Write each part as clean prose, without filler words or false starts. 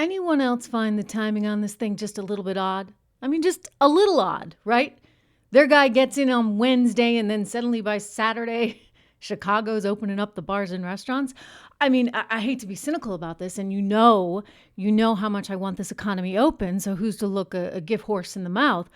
anyone else find the timing on this thing just a little bit odd? I mean, just a little odd, right? Their guy gets in on Wednesday and then suddenly by Saturday, Chicago's opening up the bars and restaurants. I mean, I hate to be cynical about this, and you know how much I want this economy open, so who's to look a gift horse in the mouth?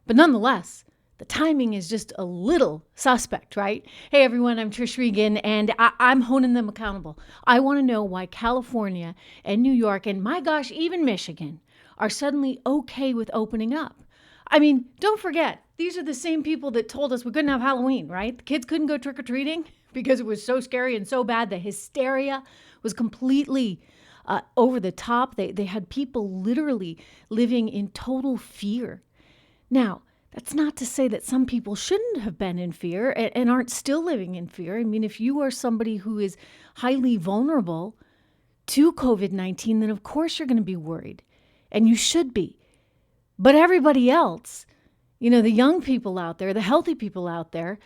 But nonetheless, the timing is just a little suspect, right? Hey everyone, I'm Trish Regan, and I'm holding them accountable. I want to know why California and New York, and my gosh, even Michigan, are suddenly okay with opening up. I mean, don't forget, these are the same people that told us we couldn't have Halloween, right? The kids couldn't go trick-or-treating because it was so scary and so bad. The hysteria was completely over the top. They had people literally living in total fear. Now, that's not to say that some people shouldn't have been in fear and aren't still living in fear. I mean, if you are somebody who is highly vulnerable to COVID-19, then of course you're going to be worried, and you should be. But everybody else, the young people out there, the healthy people out there,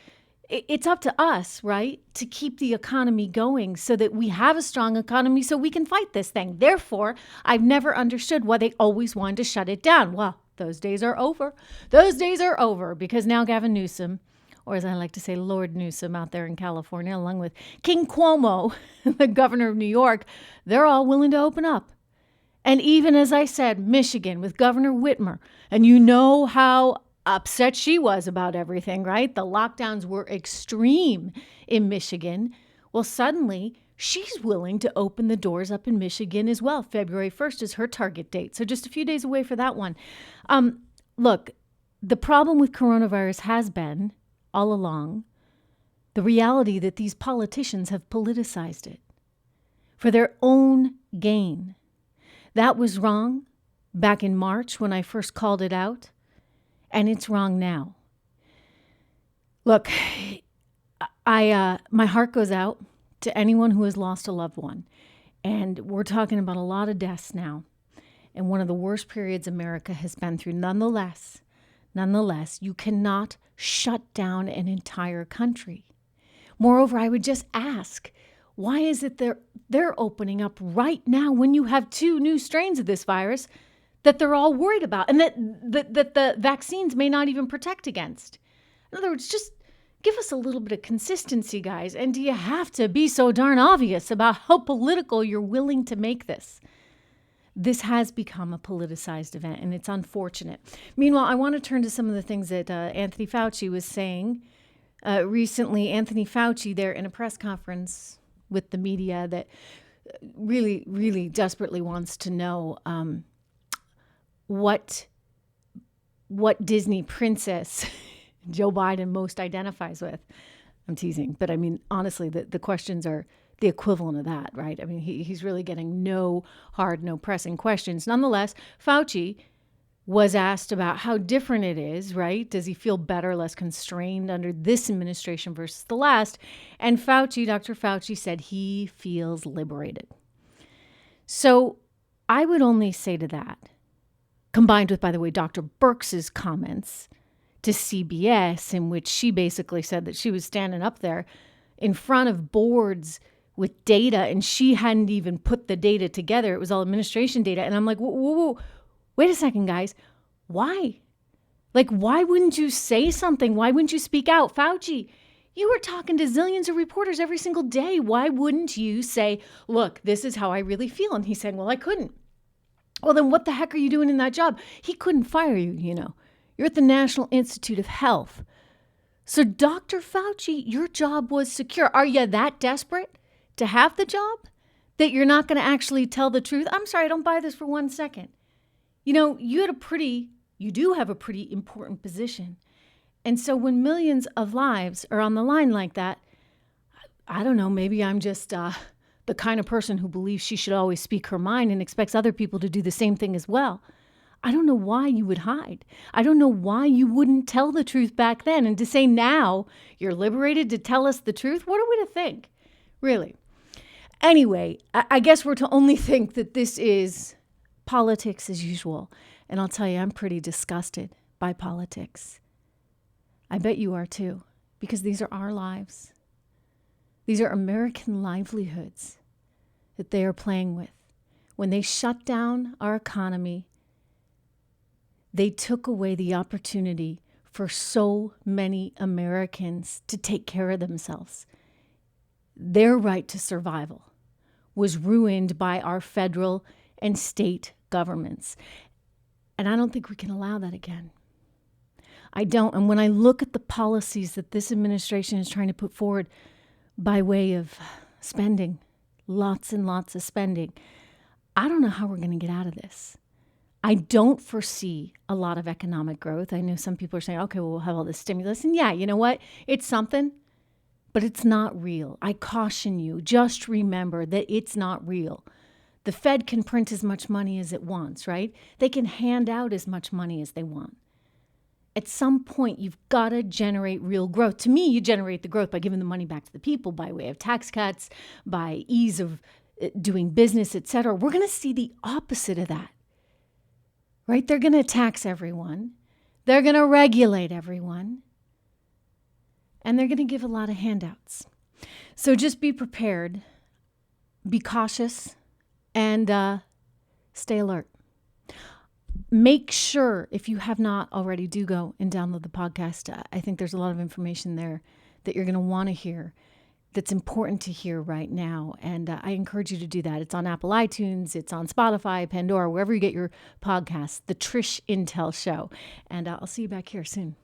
it's up to us, right, to keep the economy going so that we have a strong economy so we can fight this thing. Therefore, I've never understood why they always wanted to shut it down. Well, those days are over. Those days are over because now Gavin Newsom, or as I like to say, Lord Newsom out there in California, along with King Cuomo, the governor of New York, they're all willing to open up. And even as I said, Michigan with Governor Whitmer, and you know how upset she was about everything, right? The lockdowns were extreme in Michigan. Well, suddenly she's willing to open the doors up in Michigan as well. February 1st is her target date. So just a few days away for that one. Look, the problem with coronavirus has been all along the reality that these politicians have politicized it for their own gain. That was wrong back in March when I first called it out, and it's wrong now. Look, my heart goes out to anyone who has lost a loved one, and we're talking about a lot of deaths now, and one of the worst periods America has been through. Nonetheless, you cannot shut down an entire country. Moreover, I would just ask, why is it they're opening up right now when you have 2 new strains of this virus that they're all worried about and that the vaccines may not even protect against? In other words, just give us a little bit of consistency, guys. And do you have to be so darn obvious about how political you're willing to make this? This has become a politicized event, and it's unfortunate. Meanwhile, I want to turn to some of the things that Anthony Fauci was saying recently. Anthony Fauci there in a press conference with the media that really, really desperately wants to know what Disney princess Joe Biden most identifies with. I'm teasing, but I mean, honestly, the questions are the equivalent of that, right? I mean, he's really getting no pressing questions. Nonetheless, Fauci was asked about how different it is, right? Does he feel better, less constrained under this administration versus the last? And Dr. Fauci said he feels liberated. So I would only say to that, combined with, by the way, Dr. Birx's comments to CBS, in which she basically said that she was standing up there in front of boards with data and she hadn't even put the data together. It was all administration data. And I'm like, whoa. Wait a second, guys. Why? Why wouldn't you say something? Why wouldn't you speak out? Fauci, you were talking to zillions of reporters every single day. Why wouldn't you say, look, this is how I really feel? And he's saying, well, I couldn't. Well, then what the heck are you doing in that job? He couldn't fire you, You're at the National Institute of Health. So Dr. Fauci, your job was secure. Are you that desperate to have the job that you're not going to actually tell the truth? I'm sorry, I don't buy this for 1 second. You do have a pretty important position. And so when millions of lives are on the line like that, I don't know, maybe I'm just the kind of person who believes she should always speak her mind and expects other people to do the same thing as well. I don't know why you would hide. I don't know why you wouldn't tell the truth back then. And to say now you're liberated to tell us the truth, what are we to think? Really? Anyway, I guess we're to only think that this is politics as usual. And I'll tell you, I'm pretty disgusted by politics. I bet you are too, because these are our lives. These are American livelihoods that they are playing with. When they shut down our economy, they took away the opportunity for so many Americans to take care of themselves. Their right to survival was ruined by our federal and state governments. And I don't think we can allow that again. I don't. And when I look at the policies that this administration is trying to put forward by way of spending, lots and lots of spending, I don't know how we're going to get out of this. I don't foresee a lot of economic growth. I know some people are saying, okay, well, we'll have all this stimulus. And yeah, you know what? It's something, but it's not real. I caution you, just remember that it's not real. The Fed can print as much money as it wants, right? They can hand out as much money as they want. At some point, you've got to generate real growth. To me, you generate the growth by giving the money back to the people by way of tax cuts, by ease of doing business, et cetera. We're going to see the opposite of that, right? They're going to tax everyone. They're going to regulate everyone. And they're going to give a lot of handouts. So just be prepared, be cautious, and stay alert. Make sure, if you have not already, do go and download the podcast. I think there's a lot of information there that you're going to want to hear that's important to hear right now. And I encourage you to do that. It's on Apple iTunes. It's on Spotify, Pandora, wherever you get your podcasts, The Trish Intel Show. And I'll see you back here soon.